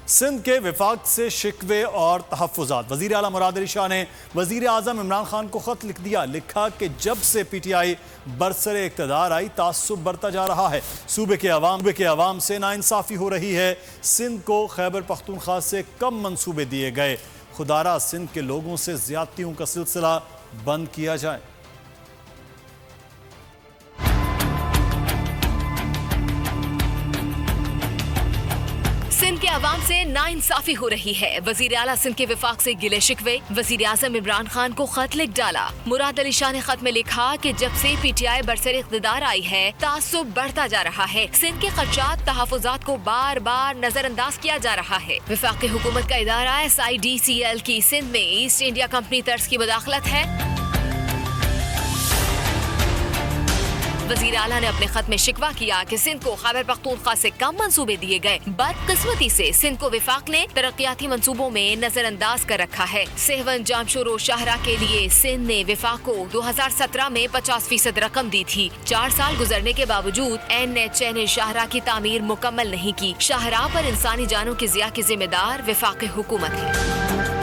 سندھ کے وفاق سے شکوے اور تحفظات۔ وزیر اعلیٰ مراد علی شاہ نے وزیر اعظم عمران خان کو خط لکھ دیا۔ لکھا کہ جب سے پی ٹی آئی برسر اقتدار آئی تعصب بڑھتا جا رہا ہے، صوبے کے عوام سے ناانصافی ہو رہی ہے۔ سندھ کو خیبر پختونخوا سے کم منصوبے دیے گئے۔ خدارہ سندھ کے لوگوں سے زیادتیوں کا سلسلہ بند کیا جائے۔ سندھ کے عوام سے ناانصافی ہو رہی ہے۔ وزیر اعلیٰ سندھ کے وفاق سے گلے شکوے۔ وزیر اعظم عمران خان کو خط لکھ ڈالا۔ مراد علی شاہ نے خط میں لکھا کہ جب سے پی ٹی آئی برسر اقتدار آئی ہے تعصب بڑھتا جا رہا ہے۔ سندھ کے خدشات تحفظات کو بار بار نظر انداز کیا جا رہا ہے۔ وفاقی حکومت کا ادارہ SIDCL کی سندھ میں ایسٹ انڈیا کمپنی طرز کی مداخلت ہے۔ وزیر اعلیٰ نے اپنے خط میں شکوہ کیا کہ سندھ کو خیبر پختونخوا سے کم منصوبے دیے گئے۔ بدقسمتی سے سندھ کو وفاق نے ترقیاتی منصوبوں میں نظر انداز کر رکھا ہے۔ سہون جامشور و شاہراہ کے لیے سندھ نے وفاق کو 2017 میں 50% رقم دی تھی۔ 4 سال گزرنے کے باوجود NHA نے شاہراہ کی تعمیر مکمل نہیں کی۔ شاہراہ پر انسانی جانوں کی ضیاع کی ذمہ دار وفاقی حکومت ہے۔